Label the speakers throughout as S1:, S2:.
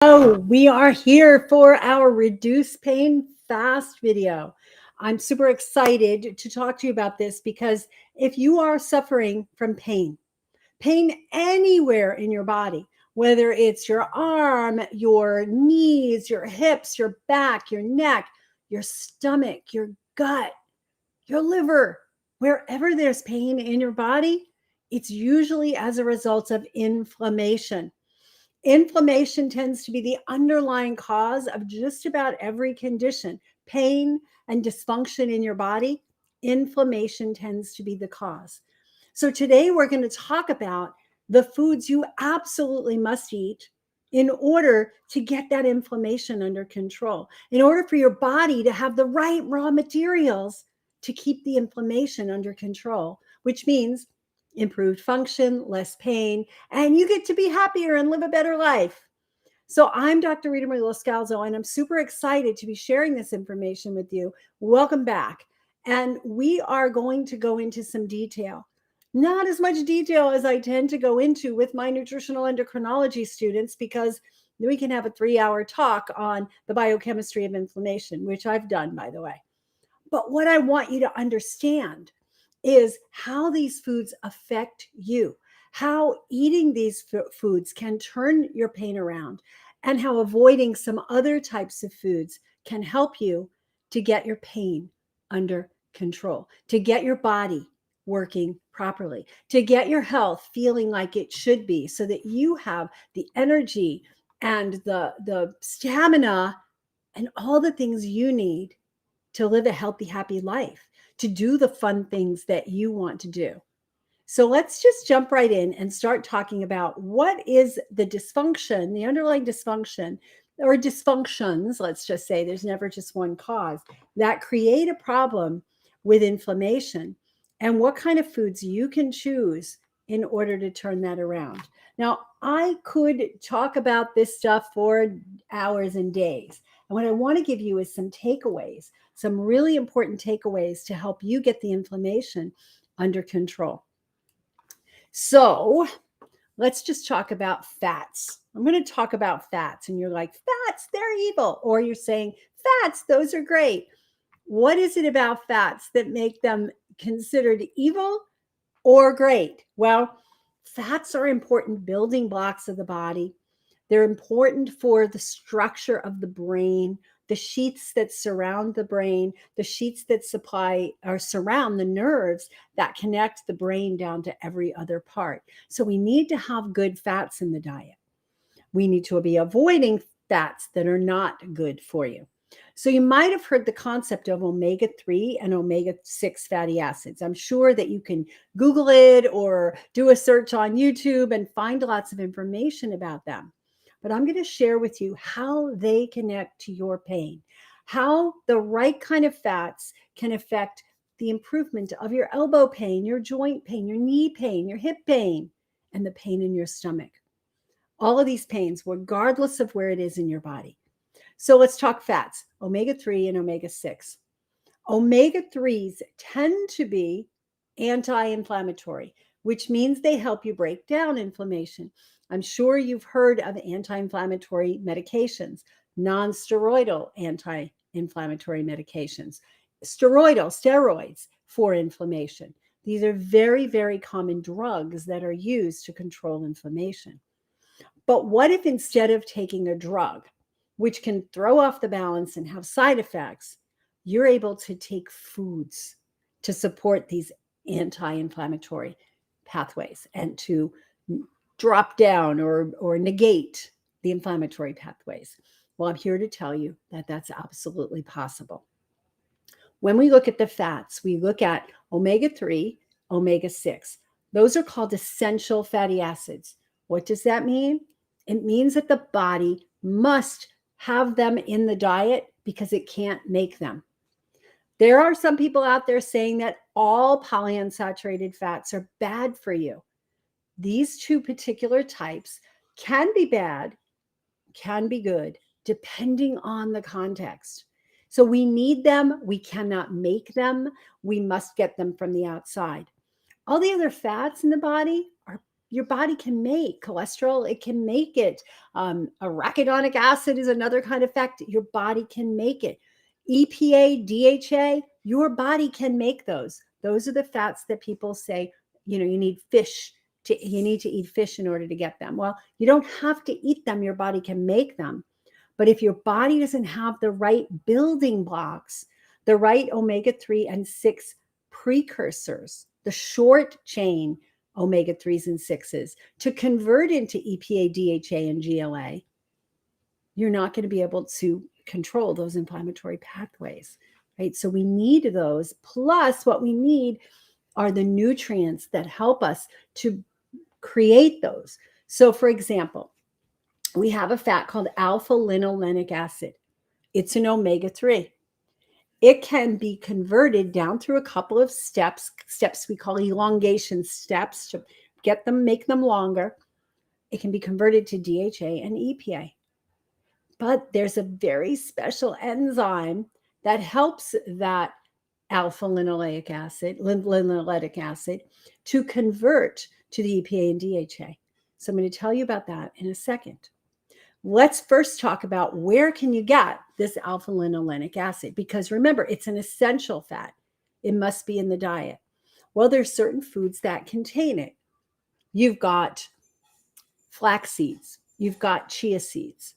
S1: Oh, we are here for our Reduce Pain Fast video. I'm super excited to talk to you about this because if you are suffering from pain anywhere in your body, whether it's your arm, your knees, your hips, your back, your neck, your stomach, your gut, your liver, wherever there's pain in your body, it's usually as a result of inflammation. Inflammation tends to be the underlying cause of just about every condition. Pain and dysfunction in your body, inflammation tends to be the cause. So, today we're going to talk about the foods you absolutely must eat in order to get that inflammation under control, in order for your body to have the right raw materials to keep the inflammation under control, which means improved function, less pain, and you get to be happier and live a better life. So I'm Dr. Rita Marie Loscalzo, and I'm super excited to be sharing this information with you. Welcome back. And we are going to go into some detail. Not as much detail as I tend to go into with my nutritional endocrinology students, because we can have a 3-hour talk on the biochemistry of inflammation, which I've done, by the way. But what I want you to understand is how these foods affect you, how eating these foods can turn your pain around, and how avoiding some other types of foods can help you to get your pain under control, to get your body working properly, to get your health feeling like it should be, so that you have the energy and the stamina and all the things you need to live a healthy, happy life, to do the fun things that you want to do. So let's just jump right in and start talking about what is the dysfunction, the underlying dysfunction or dysfunctions, let's just say there's never just one cause, that create a problem with inflammation, and what kind of foods you can choose in order to turn that around. Now, I could talk about this stuff for hours and days. And what I want to give you is some takeaways, some really important takeaways to help you get the inflammation under control. So let's just talk about fats. I'm going to talk about fats, and you're like, fats, they're evil. Or you're saying, fats, those are great. What is it about fats that make them considered evil or great? Well, fats are important building blocks of the body. They're important for the structure of the brain, the sheets that surround the brain, the sheets that supply or surround the nerves that connect the brain down to every other part. So we need to have good fats in the diet. We need to be avoiding fats that are not good for you. So you might have heard the concept of omega-3 and omega-6 fatty acids. I'm sure that you can Google it or do a search on YouTube and find lots of information about them. But I'm going to share with you how they connect to your pain, how the right kind of fats can affect the improvement of your elbow pain, your joint pain, your knee pain, your hip pain, and the pain in your stomach. All of these pains, regardless of where it is in your body. So let's talk fats, omega-3 and omega-6. Omega-3s tend to be anti-inflammatory, which means they help you break down inflammation. I'm sure you've heard of anti-inflammatory medications, non-steroidal anti-inflammatory medications, steroids for inflammation. These are very, very common drugs that are used to control inflammation. But what if instead of taking a drug, which can throw off the balance and have side effects, you're able to take foods to support these anti-inflammatory pathways and to drop down or negate the inflammatory pathways? Well, I'm here to tell you that that's absolutely possible. When we look at the fats, we look at omega-3, omega-6. Those are called essential fatty acids. What does that mean? It means that the body must have them in the diet because it can't make them. There are some people out there saying that all polyunsaturated fats are bad for you. These two particular types can be bad, can be good, depending on the context. So we need them. We cannot make them. We must get them from the outside. All the other fats in the body are your body can make cholesterol. It can make it. Arachidonic acid is another kind of fat. Your body can make it. EPA, DHA, your body can make those. Those are the fats that people say, you need fish you need to eat fish in order to get them. Well, you don't have to eat them. Your body can make them. But if your body doesn't have the right building blocks, the right omega-3 and 6 precursors, the short chain omega-3s and 6s to convert into EPA, DHA, and GLA, you're not going to be able to control those inflammatory pathways, right? So we need those. Plus, what we need are the nutrients that help us to create those. So, for example, we have a fat called alpha-linolenic acid. It's an omega-3. It can be converted down through a couple of steps we call elongation steps to make them longer. It can be converted to DHA and EPA. But there's a very special enzyme that helps that alpha-linolenic acid to convert to the EPA and DHA. So I'm going to tell you about that in a second. Let's first talk about where can you get this alpha-linolenic acid, because remember, it's an essential fat. It must be in the diet. Well, there's certain foods that contain it. You've got flax seeds. You've got chia seeds.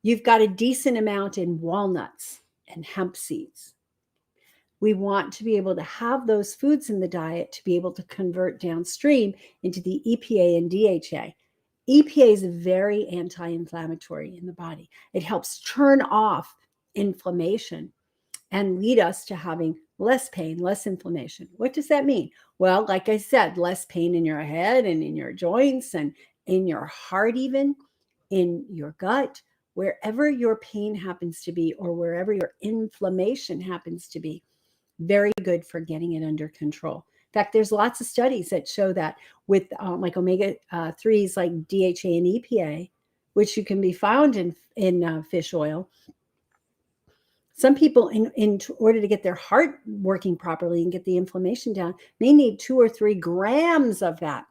S1: You've got a decent amount in walnuts and hemp seeds. We want to be able to have those foods in the diet to be able to convert downstream into the EPA and DHA. EPA is very anti-inflammatory in the body. It helps turn off inflammation and lead us to having less pain, less inflammation. What does that mean? Well, like I said, less pain in your head and in your joints and in your heart, even in your gut, wherever your pain happens to be or wherever your inflammation happens to be. Very good for getting it under control. In fact, there's lots of studies that show that with like omega-3s like DHA and EPA, which you can be found in fish oil, some people in order to get their heart working properly and get the inflammation down may need 2 or 3 grams of that,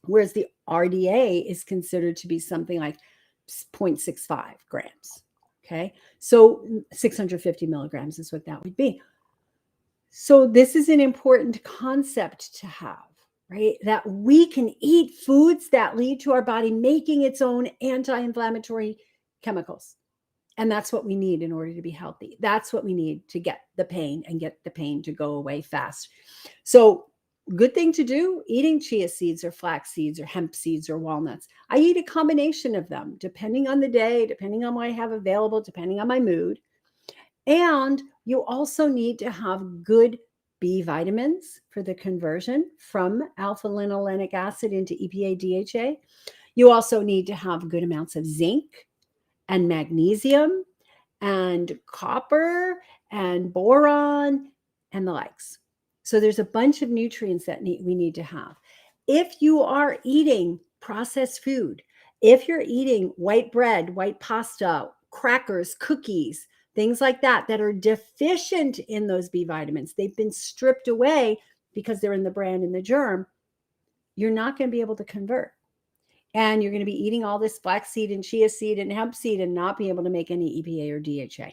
S1: whereas the RDA is considered to be something like 0.65 grams. Okay, so 650 milligrams is what that would be. So this is an important concept to have, right? That we can eat foods that lead to our body making its own anti-inflammatory chemicals. And that's what we need in order to be healthy. That's what we need to get the pain and get the pain to go away fast. So good thing to do, eating chia seeds or flax seeds or hemp seeds or walnuts. I eat a combination of them, depending on the day, depending on what I have available, depending on my mood. And you also need to have good B vitamins for the conversion from alpha-linolenic acid into EPA, DHA. You also need to have good amounts of zinc and magnesium and copper and boron and the likes. So there's a bunch of nutrients that we need to have. If you are eating processed food, if you're eating white bread, white pasta, crackers, cookies, things like that are deficient in those B vitamins, they've been stripped away because they're in the bran and the germ, you're not going to be able to convert. And you're going to be eating all this flaxseed and chia seed and hemp seed and not be able to make any EPA or DHA.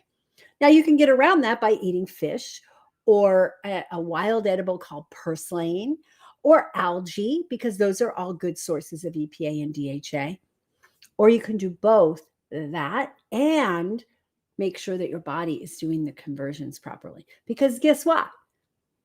S1: Now, you can get around that by eating fish or a wild edible called purslane or algae, because those are all good sources of EPA and DHA. Or you can do both that and make sure that your body is doing the conversions properly. Because guess what?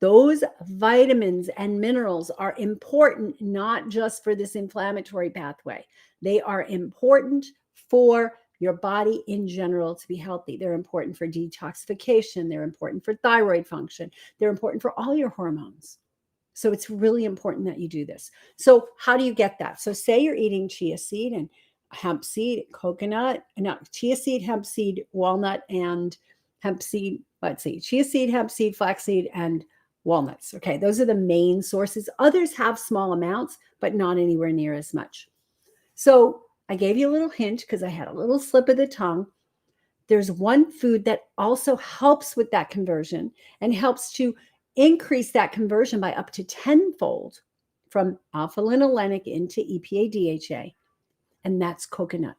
S1: Those vitamins and minerals are important not just for this inflammatory pathway. They are important for your body in general to be healthy. They're important for detoxification. They're important for thyroid function. They're important for all your hormones. So it's really important that you do this. So how do you get that? So say you're eating chia seed and hemp seed, chia seed, hemp seed, walnut, and hemp seed. Let's see, chia seed, hemp seed, flaxseed, and walnuts. Okay, those are the main sources. Others have small amounts, but not anywhere near as much. So I gave you a little hint because I had a little slip of the tongue. There's one food that also helps with that conversion and helps to increase that conversion by up to tenfold from alpha-linolenic into EPA-DHA, and that's coconut.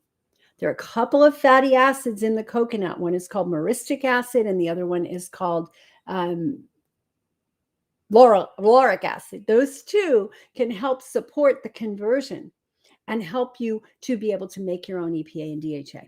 S1: There are a couple of fatty acids in the coconut. One is called myristic acid, and the other one is called lauric acid. Those two can help support the conversion and help you to be able to make your own EPA and DHA.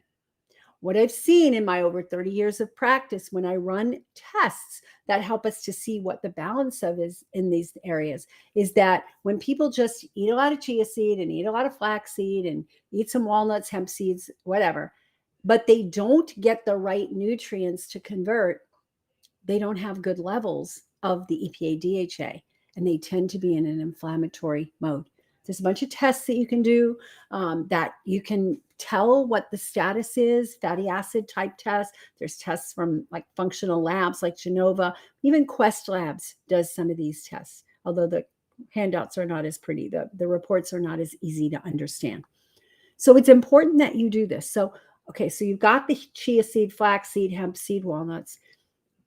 S1: What I've seen in my over 30 years of practice when I run tests that help us to see what the balance of is in these areas is that when people just eat a lot of chia seed and eat a lot of flaxseed and eat some walnuts, hemp seeds, whatever, but they don't get the right nutrients to convert, they don't have good levels of the EPA DHA, and they tend to be in an inflammatory mode. There's a bunch of tests that you can do that you can tell what the status is, fatty acid type tests. There's tests from like functional labs like Genova. Even Quest Labs does some of these tests, although the handouts are not as pretty. The reports are not as easy to understand. So it's important that you do this. So, okay, so you've got the chia seed, flaxseed, hemp seed, walnuts,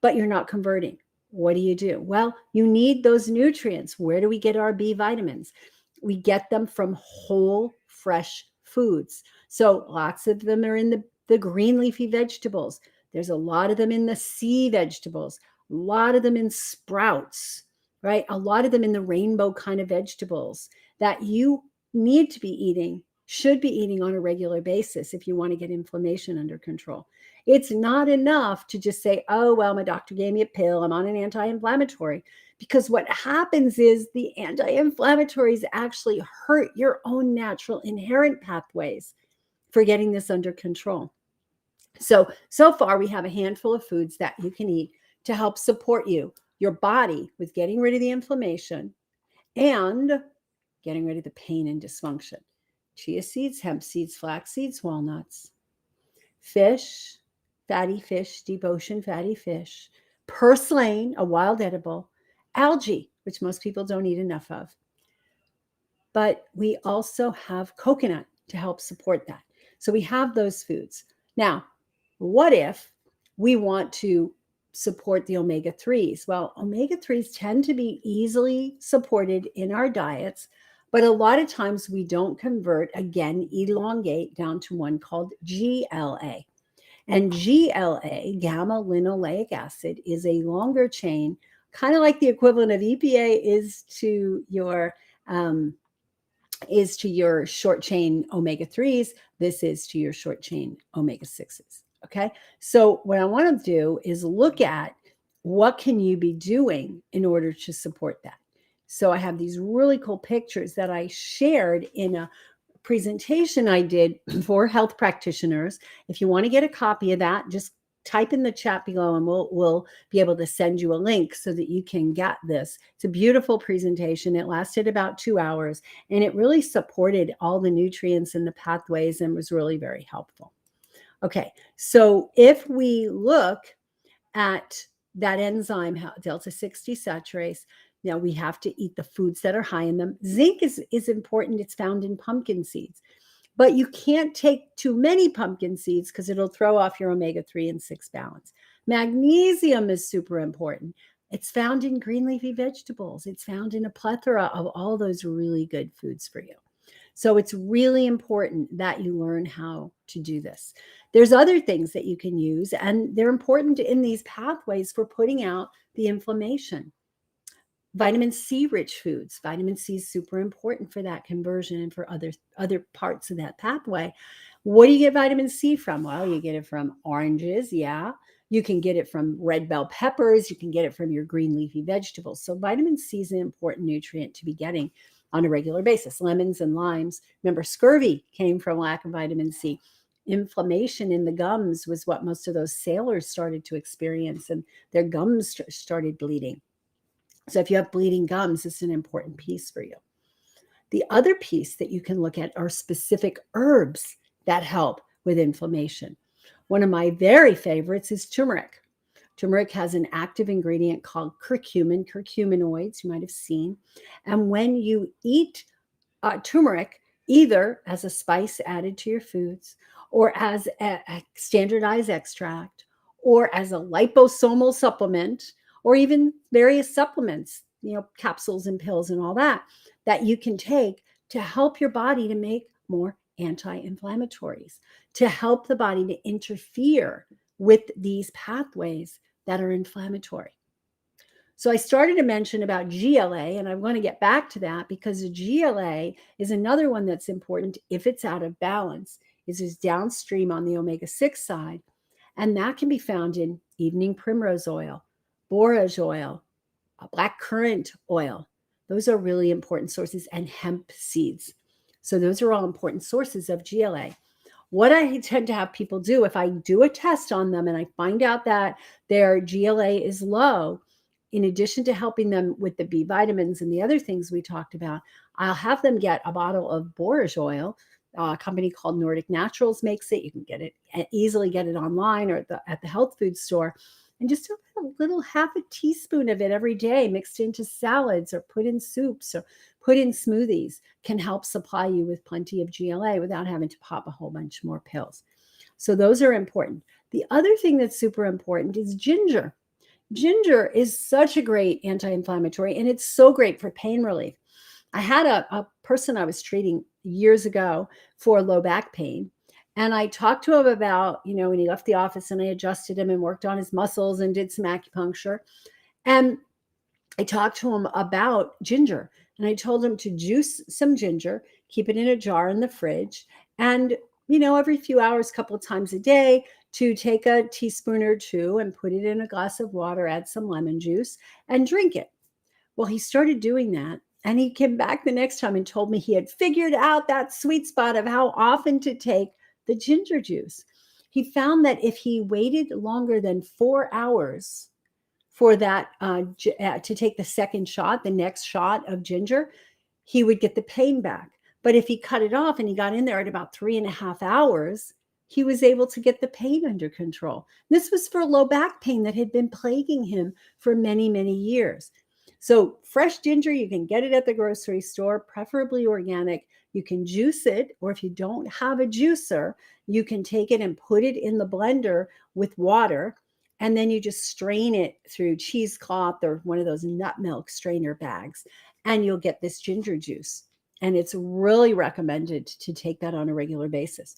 S1: but you're not converting. What do? Well, you need those nutrients. Where do we get our B vitamins? We get them from whole, fresh foods. So lots of them are in the green leafy vegetables. There's a lot of them in the sea vegetables, a lot of them in sprouts, right? A lot of them in the rainbow kind of vegetables that you need to be eating, should be eating on a regular basis if you want to get inflammation under control. It's not enough to just say, oh, well, my doctor gave me a pill, I'm on an anti-inflammatory. Because what happens is the anti-inflammatories actually hurt your own natural inherent pathways for getting this under control. So far we have a handful of foods that you can eat to help support your body with getting rid of the inflammation and getting rid of the pain and dysfunction. Chia seeds, hemp seeds, flax seeds, walnuts, fish, fatty fish, deep ocean fatty fish, purslane, a wild edible, algae, which most people don't eat enough of. But we also have coconut to help support that. So we have those foods. Now, what if we want to support the omega-3s? Well, omega-3s tend to be easily supported in our diets, but a lot of times we don't convert, again, elongate down to one called GLA. And GLA, gamma linoleic acid, is a longer chain, kind of like the equivalent of EPA is to your short chain omega-3s. This is to your short chain omega-6s. Okay. So what I want to do is look at what can you be doing in order to support that. So I have these really cool pictures that I shared in a presentation I did for health practitioners. If you want to get a copy of that, just type in the chat below and we'll be able to send you a link so that you can get this. It's a beautiful presentation. It lasted about 2 hours and it really supported all the nutrients and the pathways and was really very helpful. Okay, so if we look at that enzyme, delta 6 desaturase, now we have to eat the foods that are high in them. Zinc is important. It's found in pumpkin seeds. But you can't take too many pumpkin seeds because it'll throw off your omega-3 and 6 balance. Magnesium is super important. It's found in green leafy vegetables. It's found in a plethora of all those really good foods for you. So it's really important that you learn how to do this. There's other things that you can use, and they're important in these pathways for putting out the inflammation. Vitamin C rich foods. Vitamin C is super important for that conversion and for other parts of that pathway. What do you get vitamin C from? Well, you get it from oranges, yeah. You can get it from red bell peppers. You can get it from your green leafy vegetables. So vitamin C is an important nutrient to be getting on a regular basis. Lemons and limes. Remember, scurvy came from lack of vitamin C. Inflammation in the gums was what most of those sailors started to experience, and their gums started bleeding. So if you have bleeding gums, it's an important piece for you. The other piece that you can look at are specific herbs that help with inflammation. One of my very favorites is turmeric. Turmeric has an active ingredient called curcumin, curcuminoids, you might have seen. And when you eat turmeric, either as a spice added to your foods or as a standardized extract or as a liposomal supplement, or even various supplements, capsules and pills and all that, that you can take to help your body to make more anti-inflammatories, to help the body to interfere with these pathways that are inflammatory. So I started to mention about GLA, and I want to get back to that because GLA is another one that's important if it's out of balance, is downstream on the omega-6 side. And that can be found in evening primrose oil, borage oil, black currant oil. Those are really important sources, and hemp seeds. So those are all important sources of GLA. What I tend to have people do, if I do a test on them and I find out that their GLA is low, in addition to helping them with the B vitamins and the other things we talked about, I'll have them get a bottle of borage oil. A company called Nordic Naturals makes it. You can get it easily, get it online or at the health food store, and just a little half a teaspoon of it every day mixed into salads or put in soups or put in smoothies can help supply you with plenty of GLA without having to pop a whole bunch more pills. So those are important. The other thing that's super important is ginger. Ginger is such a great anti-inflammatory, and it's so great for pain relief. I had a person I was treating years ago for low back pain. And I talked to him about, when he left the office, and I adjusted him and worked on his muscles and did some acupuncture. And I talked to him about ginger, and I told him to juice some ginger, keep it in a jar in the fridge, and every few hours, couple of times a day, to take a teaspoon or two and put it in a glass of water, add some lemon juice, and drink it. Well, he started doing that, and he came back the next time and told me he had figured out that sweet spot of how often to take the ginger juice. He found that if he waited longer than 4 hours for that to take the second shot, the next shot of ginger, he would get the pain back. But if he cut it off and he got in there at about 3.5 hours, he was able to get the pain under control. This was for low back pain that had been plaguing him for many, many years. So fresh ginger, you can get it at the grocery store, preferably organic. You can juice it, or if you don't have a juicer, you can take it and put it in the blender with water, and then you just strain it through cheesecloth or one of those nut milk strainer bags, and you'll get this ginger juice. And it's really recommended to take that on a regular basis.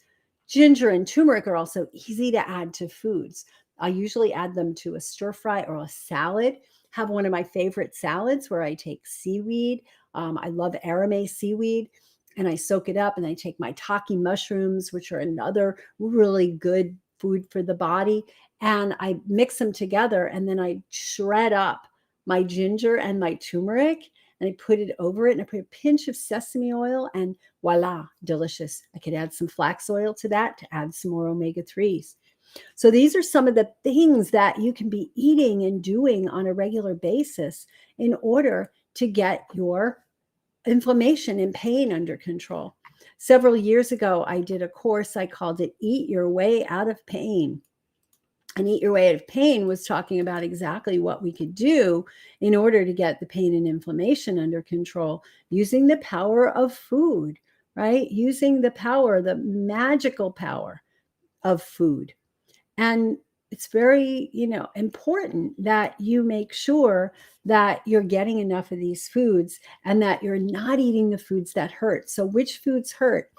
S1: Ginger and turmeric are also easy to add to foods. I usually add them to a stir fry or a salad. Have one of my favorite salads where I take seaweed. I love aramay seaweed, and I soak it up, and I take my taki mushrooms, which are another really good food for the body, and I mix them together, and then I shred up my ginger and my turmeric, and I put it over it, and I put a pinch of sesame oil, and voila, delicious. I could add some flax oil to that to add some more omega-3s. So these are some of the things that you can be eating and doing on a regular basis in order to get your inflammation and pain under control. Several years ago, I did a course. I called it Eat Your Way Out of Pain. And Eat Your Way Out of Pain was talking about exactly what we could do in order to get the pain and inflammation under control using the power of food, right? Using the power, the magical power of food. And it's very, important that you make sure that you're getting enough of these foods and that you're not eating the foods that hurt. So which foods hurt?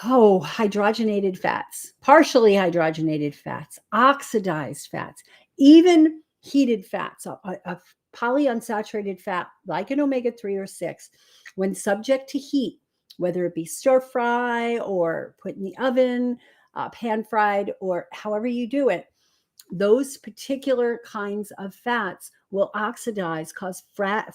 S1: Oh, hydrogenated fats, partially hydrogenated fats, oxidized fats, even heated fats, a polyunsaturated fat like an omega-3 or 6, when subject to heat, whether it be stir fry or put in the oven, pan fried, or however you do it, those particular kinds of fats will oxidize, cause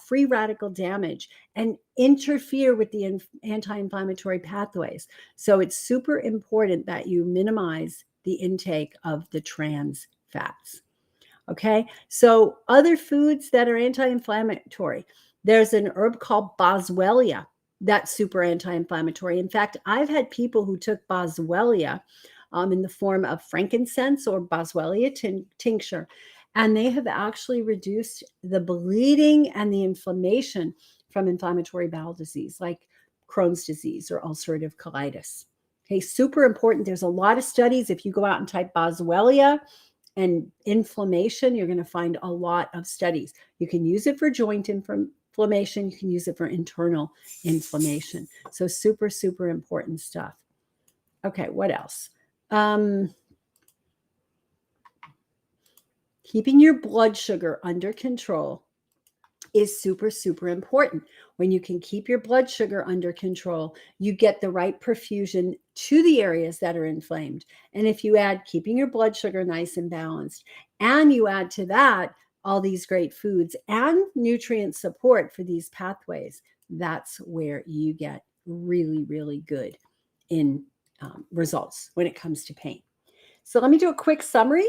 S1: free radical damage, and interfere with the anti-inflammatory pathways. So it's super important that you minimize the intake of the trans fats. Okay, so other foods that are anti-inflammatory, there's an herb called boswellia that's super anti-inflammatory. In fact, I've had people who took boswellia in the form of frankincense or boswellia tincture, and they have actually reduced the bleeding and the inflammation from inflammatory bowel disease like Crohn's disease or ulcerative colitis. Okay, super important. There's a lot of studies. If you go out and type boswellia and inflammation, you're going to find a lot of studies. You can use it for joint inflammation. You can use it for internal inflammation. So super, super important stuff. Okay, what else? Keeping your blood sugar under control is super, super important. When you can keep your blood sugar under control, you get the right perfusion to the areas that are inflamed. And if you add keeping your blood sugar nice and balanced, and you add to that all these great foods and nutrient support for these pathways, that's where you get really, really good in results when it comes to pain. So let me do a quick summary.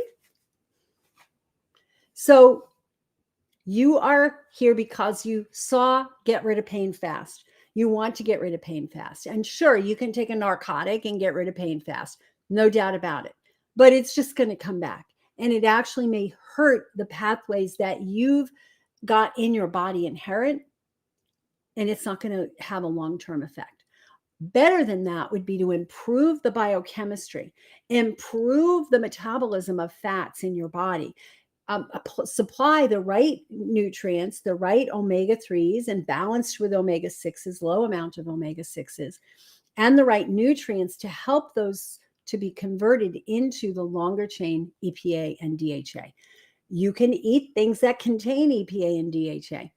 S1: So you are here because you saw Get Rid of Pain Fast. You want to get rid of pain fast. And sure, you can take a narcotic and get rid of pain fast. No doubt about it. But it's just going to come back. And it actually may hurt the pathways that you've got in your body inherent. And it's not going to have a long-term effect. Better than that would be to improve the biochemistry, improve the metabolism of fats in your body. Supply the right nutrients, the right omega-3s, and balanced with omega-6s, low amount of omega-6s, and the right nutrients to help those to be converted into the longer chain EPA and DHA. You can eat things that contain EPA and DHA.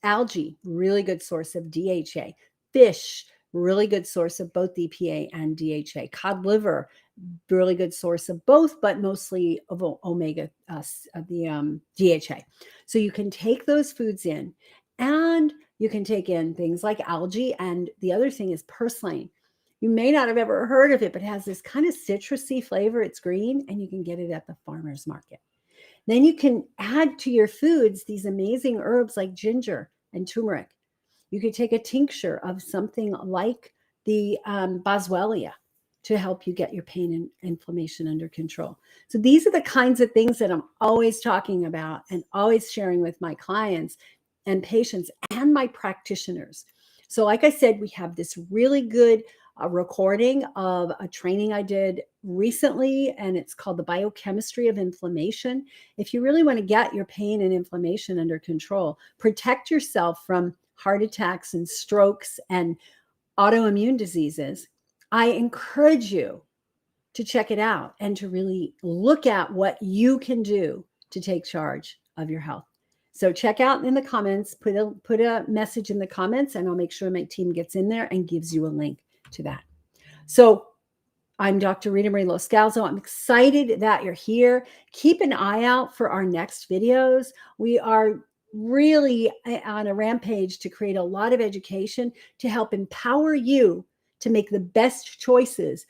S1: Algae, really good source of DHA. Fish, really good source of both EPA and DHA. Cod liver, really good source of both, but mostly of omega, DHA. So you can take those foods in, and you can take in things like algae. And the other thing is purslane. You may not have ever heard of it, but it has this kind of citrusy flavor. It's green, and you can get it at the farmer's market. Then you can add to your foods these amazing herbs like ginger and turmeric. You could take a tincture of something like the boswellia to help you get your pain and inflammation under control. So these are the kinds of things that I'm always talking about and always sharing with my clients and patients and my practitioners. So like I said, we have this really good recording of a training I did recently, and it's called The Biochemistry of Inflammation. If you really want to get your pain and inflammation under control, protect yourself from heart attacks and strokes and autoimmune diseases, I encourage you to check it out and to really look at what you can do to take charge of your health. So check out in the comments, put a message in the comments, and I'll make sure my team gets in there and gives you a link to that. So I'm Dr. Rita Marie Loscalzo. I'm excited that you're here. Keep an eye out for our next videos. We are really on a rampage to create a lot of education to help empower you to make the best choices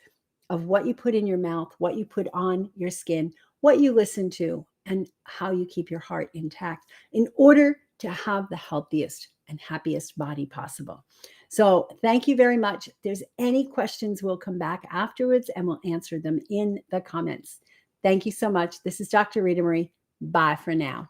S1: of what you put in your mouth, what you put on your skin, what you listen to, and how you keep your heart intact in order to have the healthiest and happiest body possible. So thank you very much. If there's any questions, we'll come back afterwards and we'll answer them in the comments. Thank you so much. This is Dr. Rita Marie. Bye for now.